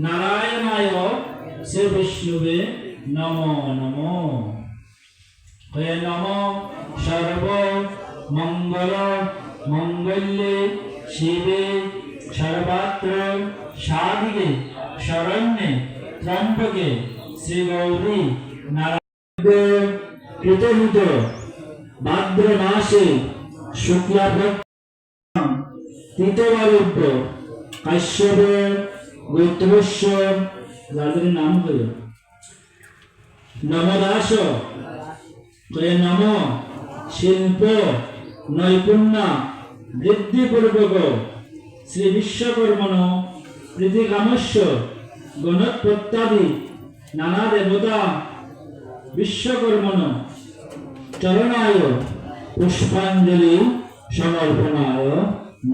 নারায়ণায় শ্রী বিষ্ণুবে নমো নমো। হয়ে নম সর্ব মঙ্গল মঙ্গল্যে শিবে সর্বত্র সাধিকে শরণ্যে ত্র্যম্বকে শ্রী গৌরী নারায়ণ। কৃতহিত ভাদ্র মাসে শুক্লাপক্ষ তৃতীয়বারুব্য কাশ্যপ গোত্রস্য যাদের নাম হল নমদাস নম শিল্প নৈপুণ্য বৃদ্ধিপূর্বক শ্রী বিশ্বকর্মণ প্রীতিকামস্য গণৎপত্যাদি নানা দেবতা বিশ্বকর্মণ চরণায় পুষ্পাঞ্জলি সমর্পণায়।